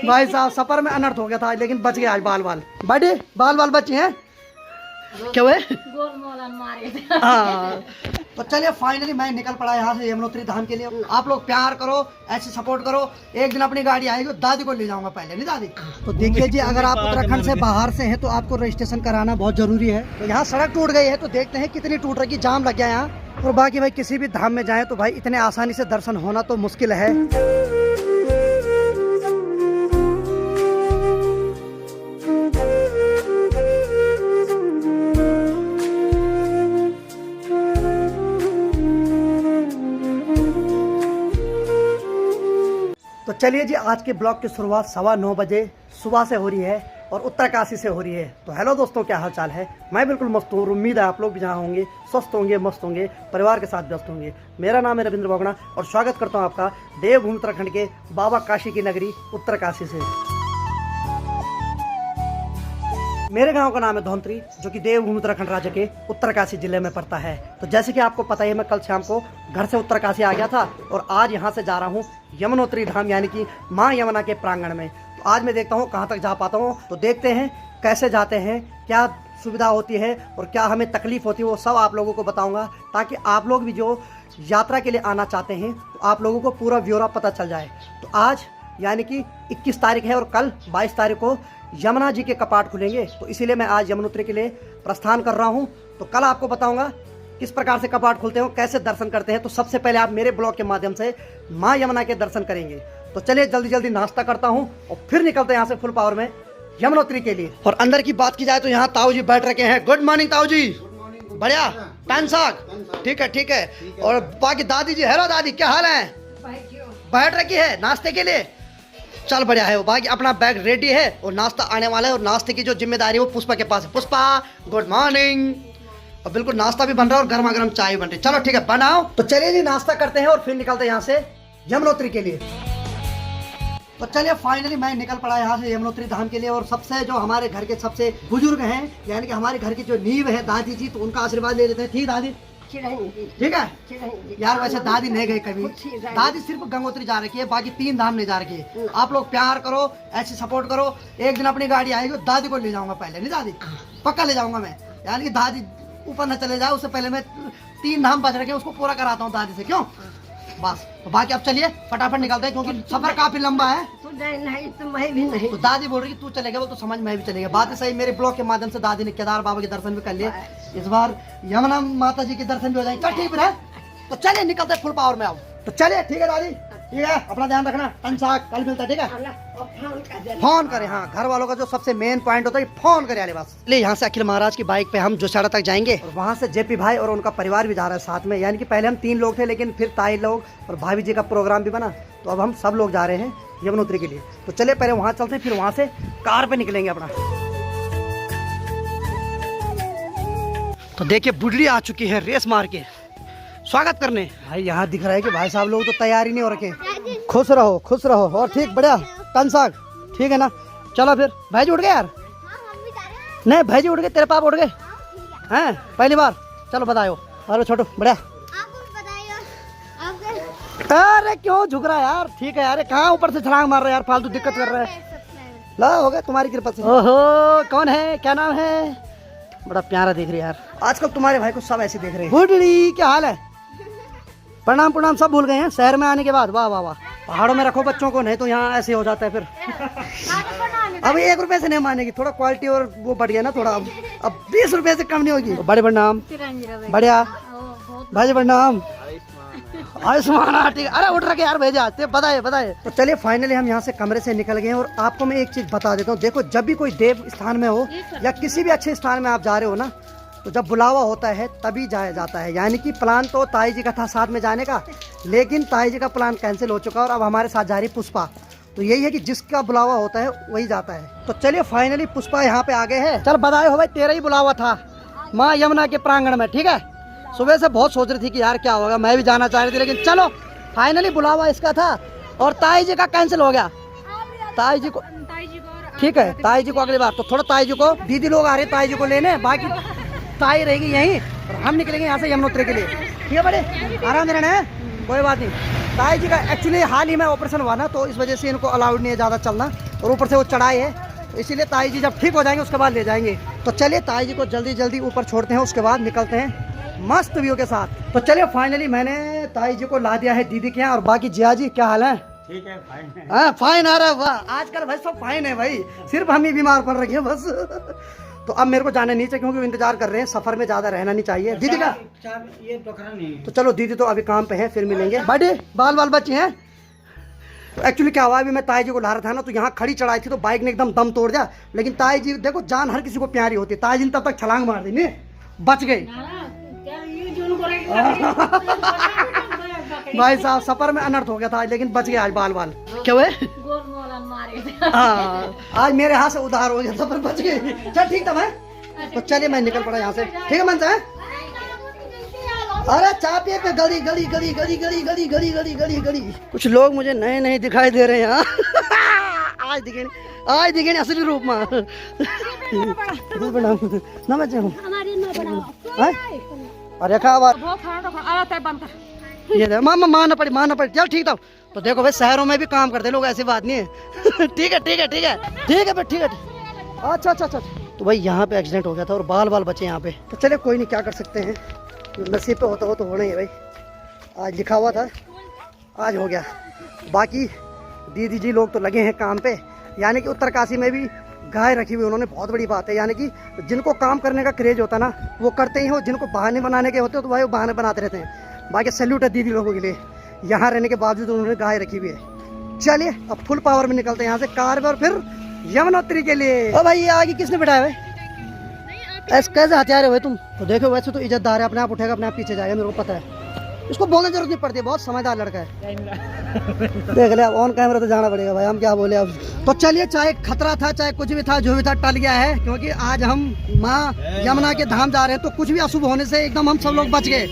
भाई साहब सफर में अनर्थ हो गया था लेकिन बच गया आज बड़े बाल बचे हैं क्या हुए हाँ। तो चलिए फाइनली मैं निकल पड़ा यहाँ से यमुनोत्री धाम के लिए। आप लोग प्यार करो, ऐसे सपोर्ट करो। एक दिन अपनी गाड़ी आएगी, दादी को ले जाऊंगा पहले, नहीं दादी। तो देखिए जी, अगर आप उत्तराखंड से बाहर से हैं तो आपको रजिस्ट्रेशन कराना बहुत जरूरी है। तो यहाँ सड़क टूट गई है, तो देखते हैं कितनी टूट रही, जाम लग गया यहाँ। और बाकी भाई किसी भी धाम में जाए तो भाई इतने आसानी से दर्शन होना तो मुश्किल है। तो चलिए जी, आज के ब्लॉग की शुरुआत 9:15 बजे सुबह से हो रही है और उत्तरकाशी से हो रही है। तो हेलो दोस्तों, क्या हाल चाल है? मैं बिल्कुल मस्त हूँ। उम्मीद है आप लोग भी जहाँ होंगे स्वस्थ होंगे, मस्त होंगे, परिवार के साथ व्यस्त होंगे। मेरा नाम है रविंद्र बोगना और स्वागत करता हूँ आपका देवभूमि उत्तराखंड के बाबा काशी की नगरी उत्तरकाशी से। मेरे गांव का नाम है धौंतरी, जो कि देवभूमि उत्तराखंड राज्य के उत्तरकाशी जिले में पड़ता है। तो जैसे कि आपको पता है, मैं कल शाम को घर से उत्तरकाशी आ गया था और आज यहाँ से जा रहा हूँ यमुनोत्री धाम, यानी कि माँ यमुना के प्रांगण में। तो आज मैं देखता हूँ कहाँ तक जा पाता हूँ। तो देखते हैं कैसे जाते हैं, क्या सुविधा होती है और क्या हमें तकलीफ होती है, वो सब आप लोगों को बताऊँगा, ताकि आप लोग भी जो यात्रा के लिए आना चाहते हैं तो आप लोगों को पूरा ब्यौरा पता चल जाए। तो आज यानी कि 21 तारीख है और कल 22 तारीख को यमुना जी के कपाट खुलेंगे। तो इसीलिए मैं आज यमुनोत्री के लिए प्रस्थान कर रहा हूं। तो कल आपको बताऊंगा किस प्रकार से कपाट खुलते हैं, कैसे दर्शन करते हैं। तो सबसे पहले आप मेरे ब्लॉग के माध्यम से माँ यमुना के दर्शन करेंगे। तो चलिए जल्दी जल्दी नाश्ता करता हूं और फिर निकलते हैं यहाँ से फुल पावर में यमुनोत्री के लिए। और अंदर की बात की जाए तो यहाँ ताऊ जी बैठ रखे हैं। गुड मॉर्निंग ताऊ जी। बढ़िया, पैन साग, ठीक है ठीक है। और बाकी दादी जी, हेलो दादी, क्या हाल है? बैठ रखी है नाश्ते के लिए, चल बढ़िया है। वो बाकी अपना बैग रेडी है और नाश्ता आने वाला है। और नाश्ते की जो जिम्मेदारी है वो पुष्पा के पास है। Pushpa good morning. और बिल्कुल नाश्ता भी बन रहा है और गर्मा गर्म चाय बन रही है। चलो ठीक है, बनाओ। तो चलिए जी, नाश्ता करते हैं और फिर निकलते हैं यहाँ से यमुनोत्री के लिए। तो चलिए फाइनली मैं निकल पड़ा यहाँ से यमुनोत्री धाम के लिए। और सबसे जो हमारे घर के सबसे बुजुर्ग हैं, यानी कि हमारे घर की जो नींव है दादी जी, तो उनका आशीर्वाद ले लेते हैं। ठीक दादी? ठीक है यार। वैसे दादी नहीं गई कभी, दादी सिर्फ गंगोत्री जा रखी है, बाकी 3 धाम नहीं जा रखी है। आप लोग प्यार करो, ऐसे सपोर्ट करो। एक दिन अपनी गाड़ी आएगी, दादी को ले जाऊंगा पहले, नहीं दादी? पक्का ले जाऊंगा मैं, यानी कि दादी ऊपर न चले जाए उससे पहले मैं 3 धाम बच रखे उसको पूरा कराता हूँ दादी से। क्यों? बस। तो बाकी अब चलिए फटाफट निकलते हैं, क्योंकि सफर काफी लंबा है। नहीं तो मैं भी नहीं। तो दादी बोल रही तू चलेगा, वो तो समझ में भी चलेगा। बात सही, मेरे ब्लॉग के माध्यम से दादी ने केदार बाबा के दर्शन भी कर लिए। इस बार यमुना माता जी के दर्शन भी हो जाएंगे। ठीक है, तो चलिए निकलते फुल पावर में। आओ तो चलिए। ठीक है दादी, ठीक है, अपना ध्यान रखना। कल मिलता है, ठीक है? फोन करें, हाँ। घर वालों का जो सबसे मेन पॉइंट होता है फोन करे वाले बस। ले यहाँ से अखिल महाराज की बाइक पे हम जोशाड़ा तक जाएंगे और वहाँ से जेपी भाई और उनका परिवार भी जा रहा है साथ में। यानी कि पहले हम 3 लोग थे, लेकिन फिर ताई लोग और भाभी जी का प्रोग्राम भी बना, तो अब हम सब लोग जा रहे हैं यमुनोत्री के लिए। तो चलिए पहले वहाँ चलते हैं, फिर वहाँ से कार पे निकलेंगे अपना। तो देखिए बुढ़ी आ चुकी है रेस मार के स्वागत करने। भाई यहाँ दिख रहा है कि भाई साहब लोग तो तैयारी नहीं हो रखे। खुश रहो खुश रहो। और ठीक, बढ़िया टन साग, ठीक है ना? चलो फिर। भाई जी उठ गए यार? नहीं भाई जी उठ गए, तेरे पाप उठ गए हैं पहली बार? चलो बताओ। हेलो छोटू, बढ़िया। अरे क्यों झुक रहा है यार? ठीक है यार, कहाँ ऊपर से छलांग मार रहा है यार, फालतू दिक्कत कर रहा है। ला हो गया तुम्हारी कृपा से। ओहो, कौन है, क्या नाम है? बड़ा प्यारा देख रही है यार। आजकल तुम्हारे भाई को सब ऐसे देख रहे हैं। बुढ़ी, क्या हाल है? प्रणाम प्रणाम सब भूल गए हैं शहर में आने के बाद। वाह वाह वाह। पहाड़ों में रखो बच्चों को, नहीं तो यहाँ ऐसे हो जाता है फिर। अब 1 रुपए से नहीं मानेगी, थोड़ा क्वालिटी और वो बढ़ गया ना थोड़ा। अब 20 रुपए से कम नहीं होगी। बड़े प्रणाम। बढ़िया भाई, प्रणाम। आयुष्मान, ठीक है। अरे उठ रखे यार, भेजा बताए बताए। तो चलिए फाइनली हम यहाँ से कमरे से निकल गए हैं। और आपको मैं एक चीज बता देता हूँ, देखो जब भी कोई देव स्थान में हो या किसी भी अच्छे स्थान में आप जा रहे हो ना, तो जब बुलावा होता है तभी जाया जाता है। यानी कि प्लान तो ताई जी का था साथ में जाने का, लेकिन ताई जी का प्लान कैंसिल हो चुका और अब हमारे साथ जा रही पुष्पा। तो यही है कि जिसका बुलावा होता है वही जाता है। तो चलिए फाइनली पुष्पा यहाँ पे आ गए हैं। चल बधाई हो भाई, तेरा ही बुलावा था माँ यमुना के प्रांगण में, ठीक है? सुबह से बहुत सोच रही थी कि यार क्या होगा, मैं भी जाना चाह रही थी, लेकिन चलो फाइनली बुलावा इसका था और ताई जी का कैंसिल हो गया। ताई जी को, ठीक है, ताई जी को अगली बार। तो थोड़ा ताई जी को, दीदी लोग आ रहे ताई जी को लेने, बाकी ताई रहेगी यहीं और हम निकलेंगे यहाँ से यमुनोत्री के लिए। ठीक है बड़े, आराम देना है, कोई बात नहीं। ताई जी का एक्चुअली हाल ही में ऑपरेशन हुआ ना, तो इस वजह से इनको अलाउड नहीं है ज़्यादा चलना, और ऊपर से वो चढ़ाई है, तो इसीलिए ताई जी जब ठीक हो जाएंगे उसके बाद ले जाएंगे। तो चलिए ताई जी को जल्दी जल्दी ऊपर छोड़ते हैं, उसके बाद निकलते हैं मस्त व्यू के साथ। तो चलिए फाइनली मैंने ताई जी को ला दिया है दीदी के यहाँ। और बाकी जिया जी क्या हाल है? ठीक है, फाइन है। हाँ फाइन आ रहा है, वाह आजकल भाई सब फाइन है भाई, सिर्फ हम ही बीमार पड़ रखे हैं बस। तो अब मेरे को जाना नीचे, क्योंकि वो इंतजार कर रहे हैं, सफर में ज्यादा रहना नहीं चाहिए। दीदी का ये टोकरा नहीं। तो चलो दीदी तो अभी काम पे है, फिर मिलेंगे। बड़े बाल बाल बच्चे हैं। तो एक्चुअली क्या हुआ, अभी मैं ताई जी को ला रहा था ना, तो यहाँ खड़ी चढ़ाई थी, तो बाइक ने एकदम दम तोड़ दिया। लेकिन ताई जी देखो, जान हर किसी को प्यारी होती है, ताई जी ने तब तक छलांग मार दी, नहीं बच गई। भाई साहब सफर में अनर्थ हो गया था, लेकिन बच गया आज बाल बाल। क्या हुए? हाँ आज मेरे हाथ से उधार हो गया, सफर बच गई। चल ठीक था भाई, तो चलिए मैं निकल पड़ा यहाँ से, ठीक है मन से। अरे चापे पे गली गली गली गली गली गली गली गली गली गली। कुछ लोग मुझे नए नए दिखाई दे रहे हैं यहाँ। आज दिखे असली रूप में। अरे ये मामा मारना पड़ी चल ठीक था। तो देखो भाई शहरों में भी काम करते लोग, ऐसी बात नहीं है। ठीक है ठीक है ठीक है ठीक है भाई ठीक है। अच्छा अच्छा अच्छा। तो भाई यहाँ पे एक्सीडेंट हो गया था और बाल बाल बचे यहाँ पे। तो चले कोई नहीं, क्या कर सकते हैं, नसीब पे होता हो तो होना ही है भाई। आज लिखा हुआ था, आज हो गया। बाकी दीदी जी लोग तो लगे हैं काम पे, यानी कि उत्तरकाशी में भी गाय रखी हुई उन्होंने, बहुत बड़ी बात है। यानी कि जिनको काम करने का क्रेज होता ना वो करते ही हो, जिनको बहाने बनाने के होते हो तो भाई वो बहाने बनाते रहते हैं। बाकी सैल्यूट है दीदी लोगों के लिए, यहाँ रहने के बावजूद उन्होंने गाय रखी हुई है। चलिए अब फुल पावर में निकलते हैं यहाँ से कार में, और फिर यमुनोत्री के लिए। ओ भाई ये आगे किसने बिठाया भाई? ऐसे कैसे हथियार है भाई तुम? तो देखो वैसे तो इज्जतदार है, अपने आप उठेगा अपने आप पीछे जाएगा, मेरे को पता है। इसको बोलने की जरूरत नहीं पड़ती, बहुत समझदार लड़का है। देख ले अब ऑन कैमरा तो जाना पड़ेगा भाई, हम क्या बोले अब। तो चलिए चाहे खतरा था चाहे कुछ भी था, जो भी था टल गया है, क्योंकि आज हम माँ यमुना के धाम जा रहे हैं। तो कुछ भी अशुभ होने से एकदम हम सब लोग बच गए।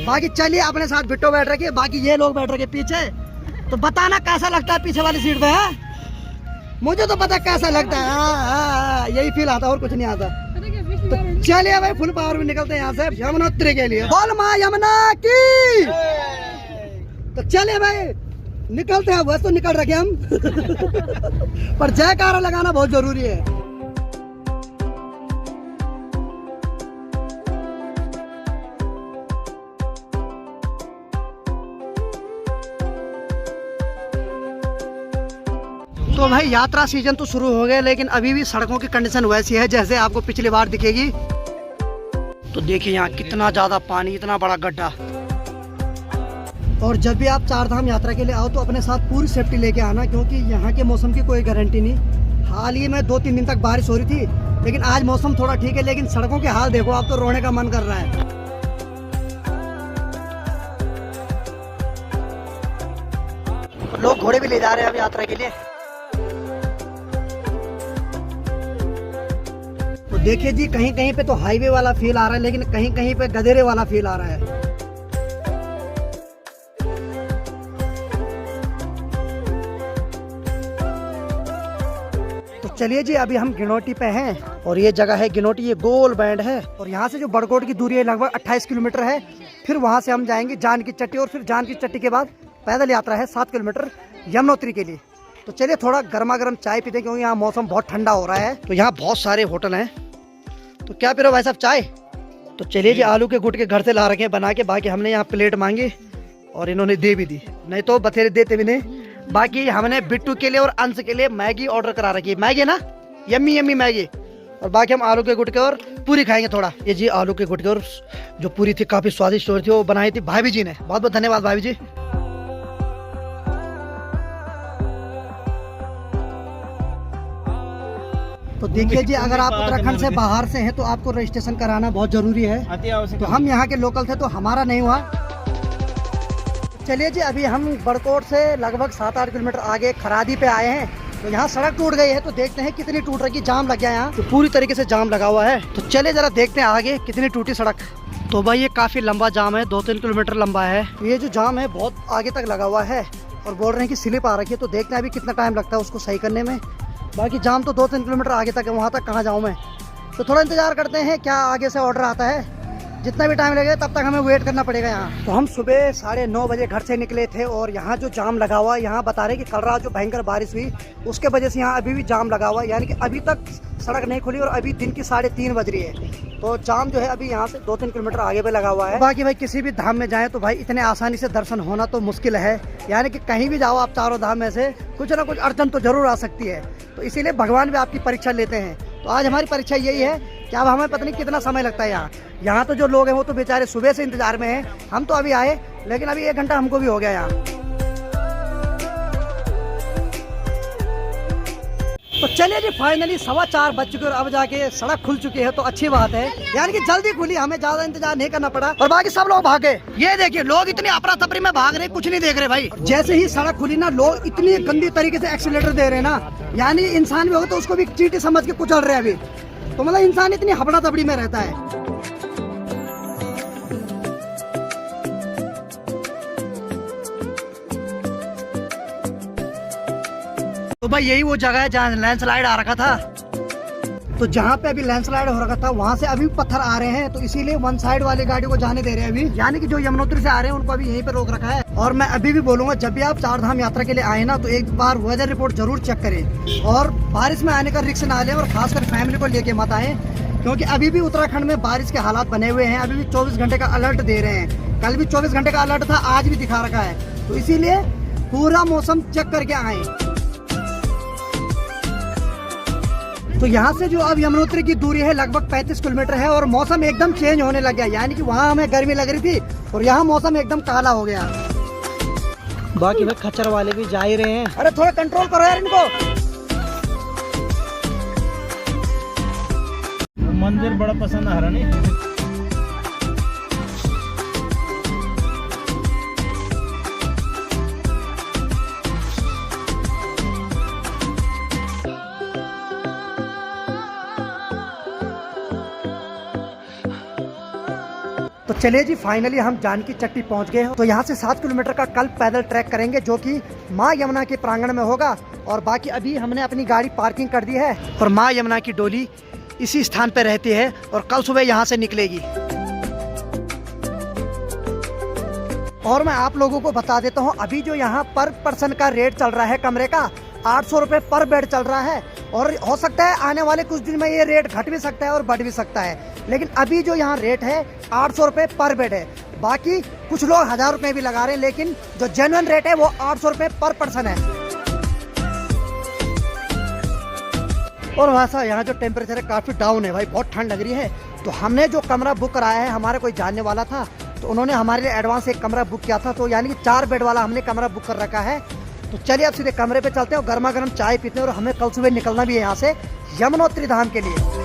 बाकी चलिए अपने साथ बिट्टो बैठ रखे, बाकी ये लोग बैठ रखे पीछे। तो बताना कैसा लगता है पीछे वाली सीट पे है? मुझे तो पता कैसा लगता है, यही फील आता और कुछ नहीं आता। तो चलिए भाई फुल पावर में निकलते हैं यहाँ से यमुनोत्री के लिए। बोल माँ यमुना की। तो चलिए भाई निकलते हैं, बस तो निकल रखे हम। पर जयकारा लगाना बहुत जरूरी है। तो भाई यात्रा सीजन तो शुरू हो गया, लेकिन अभी भी सड़कों की कंडीशन वैसी है जैसे आपको पिछली बार दिखेगी। तो देखिए यहाँ कितना ज्यादा पानी, इतना बड़ा गड्ढा। और जब भी आप चार धाम यात्रा के लिए आओ तो अपने साथ पूरी सेफ्टी लेके आना, क्योंकि यहाँ के मौसम की कोई गारंटी नहीं। हाल ही में 2-3 दिन तक बारिश हो रही थी, लेकिन आज मौसम थोड़ा ठीक है। लेकिन सड़कों के हाल देखो आप, तो रोने का मन कर रहा है। लोग घोड़े भी ले जा रहे हैं अब यात्रा के लिए। तो देखिए जी कहीं कहीं पे तो हाईवे वाला फील आ रहा है, लेकिन कहीं कहीं पे गधेरे वाला फील आ रहा है। तो चलिए जी अभी हम गिनोटी पे हैं, और ये जगह है गिनोटी, ये गोल बैंड है। और यहाँ से जो बड़कोट की दूरी है लगभग 28 किलोमीटर है। फिर वहाँ से हम जाएंगे जानकी चट्टी, और फिर जानकी चट्टी के बाद पैदल यात्रा है 7 किलोमीटर यमुनोत्री के लिए। तो चलिए थोड़ा गर्मा गर्म चाय पीते हैं, क्योंकि यहाँ मौसम बहुत ठंडा हो रहा है। तो यहाँ बहुत सारे होटल हैं, तो क्या पी रहे हो भाई साहब, चाय? तो चलिए जी आलू के गुट के घर से ला रखे हैं बना के। बाकी हमने यहाँ प्लेट मांगी और इन्होंने दे भी दी, नहीं तो बथेरे देते भी नहीं। बाकी हमने बिट्टू के लिए और अंश के लिए मैगी ऑर्डर करा रखी है, मैगी ना, यम्मी यम्मी मैगी। और बाकी हम आलू के गुटके और पूरी खाएंगे थोड़ा। ये जी आलू के गुटके और जो पूरी थी काफी स्वादिष्ट हो रही थी, वो बनाई थी भाभी जी ने, बहुत बहुत धन्यवाद भाभी जी। तो देखिए जी अगर आप उत्तराखंड से बाहर से हैं तो आपको रजिस्ट्रेशन कराना बहुत जरूरी है। तो हम यहाँ के लोकल थे तो हमारा नहीं हुआ। चलिए जी अभी हम बड़कोट से लगभग 7-8 किलोमीटर आगे खरादी पे आए हैं। तो यहाँ सड़क टूट गई है, तो देखते हैं कितनी टूट रही है। जाम लग गया यहाँ, तो पूरी तरीके से जाम लगा हुआ है। तो चलिए जरा देखते हैं आगे कितनी टूटी सड़क। तो भाई ये काफी लंबा जाम है, 2-3 किलोमीटर लंबा है। ये जो जाम है बहुत आगे तक लगा हुआ है, और बोल रहे हैं कि स्लिप आ रखी है। तो देखते हैं अभी कितना टाइम लगता है उसको सही करने में। बाकी जाम तो 2-3 किलोमीटर आगे तक है, वहाँ तक कहाँ जाऊँ मैं। तो थोड़ा इंतजार करते हैं क्या आगे से ऑर्डर आता है। जितना भी टाइम लगेगा तब तक हमें वेट करना पड़ेगा यहाँ। तो हम सुबह 9:30 बजे घर से निकले थे और यहाँ जो जाम लगा हुआ है, यहाँ बता रहे कि कल रात जो भयंकर बारिश हुई उसके वजह से यहाँ अभी भी जाम लगा हुआ है, यानी कि अभी तक सड़क नहीं खुली और अभी दिन की 3:30 बज रही है। तो जाम जो है अभी यहाँ से 2-3 किलोमीटर आगे पे लगा हुआ है। बाकी भाई किसी भी धाम में जाएं तो भाई इतने आसानी से दर्शन होना तो मुश्किल है, यानी कि कहीं भी जाओ आप चारों धाम में से कुछ ना कुछ अड़चन तो जरूर आ सकती है। तो इसीलिए भगवान भी आपकी परीक्षा लेते हैं। तो आज हमारी परीक्षा यही है कि अब हमें पता नहीं कितना समय लगता है यहाँ तो जो लोग हैं वो तो बेचारे सुबह से इंतजार में हैं। हम तो अभी आए लेकिन अभी 1 घंटा हमको भी हो गया यहाँ। तो चलिए जी फाइनली 4:15 बज चुके और अब जाके सड़क खुल चुकी है, तो अच्छी बात है, यानी कि जल्दी खुली, हमें ज्यादा इंतजार नहीं करना पड़ा। और बाकी सब लोग भागे, ये देखिए लोग इतनी अफरा तफरी में भाग रहे, कुछ नहीं देख रहे भाई। जैसे ही सड़क खुली ना, लोग इतनी गंदी तरीके से एक्सीलेटर दे रहे हैं ना, यानी इंसान भी हो तो उसको भी चींटी समझ के कुचल रहे हैं अभी। तो मतलब इंसान इतनी हबड़ा तबड़ी में रहता है। तो भाई यही वो जगह है जहाँ लैंडस्लाइड आ रखा था। तो जहाँ पे अभी लैंडस्लाइड हो रखा था वहाँ से अभी पत्थर आ रहे हैं, तो इसीलिए वन साइड वाली गाड़ी को जाने दे रहे हैं अभी, यानी कि जो यमुनोत्री से आ रहे हैं उनको अभी यहीं पे रोक रखा है। और मैं अभी भी बोलूंगा, जब भी आप 4 धाम यात्रा के लिए आए ना तो एक बार वेदर रिपोर्ट जरूर चेक करें और बारिश में आने का रिस्क ना लें और खासकर फैमिली को लेके मत आए, क्योंकि अभी भी उत्तराखंड में बारिश के हालात बने हुए हैं। अभी भी 24 घंटे का अलर्ट दे रहे हैं, कल भी 24 घंटे का अलर्ट था, आज भी दिखा रखा है। तो इसीलिए पूरा मौसम चेक करके आए। तो यहाँ से जो अब यमुनोत्री की दूरी है लगभग 35 किलोमीटर है और मौसम एकदम चेंज होने लग गया, यानी कि वहाँ हमें गर्मी लग रही थी और यहाँ मौसम एकदम काला हो गया। बाकी भाई खच्चर वाले भी जा ही रहे हैं। अरे थोड़ा कंट्रोल करो यार इनको। मंदिर बड़ा पसंद आ रहा नहीं। तो चलिए जी फाइनली हम जानकी चट्टी पहुंच गए हैं। तो यहाँ से 7 किलोमीटर का कल पैदल ट्रैक करेंगे जो कि माँ यमुना के प्रांगण में होगा। और बाकी अभी हमने अपनी गाड़ी पार्किंग कर दी है और माँ यमुना की डोली इसी स्थान पे रहती है और कल सुबह यहाँ से निकलेगी। और मैं आप लोगों को बता देता हूँ, अभी जो यहाँ पर पर्सन का रेट चल रहा है कमरे का 800 रुपये पर बेड चल रहा है और हो सकता है आने वाले कुछ दिन में ये रेट घट भी सकता है और बढ़ भी सकता है, लेकिन अभी जो यहाँ रेट है 800 रुपये पर बेड है। बाकी कुछ लोग 1000 रुपये भी लगा रहे हैं, लेकिन जो जेन्युइन रेट है वो 800 रुपये पर पर्सन है। और वैसा यहाँ जो टेम्परेचर है काफ़ी डाउन है भाई, बहुत ठंड लग रही है। तो हमने जो कमरा बुक कराया है, हमारे कोई जानने वाला था तो उन्होंने हमारे लिए एडवांस एक कमरा बुक किया था, तो यानी कि 4 बेड वाला हमने कमरा बुक कर रखा है। तो चलिए अब सीधे कमरे पे चलते हैं और गर्मा गर्म चाय पीते हैं और हमें कल सुबह निकलना भी है यहाँ से यमुनोत्री धाम के लिए।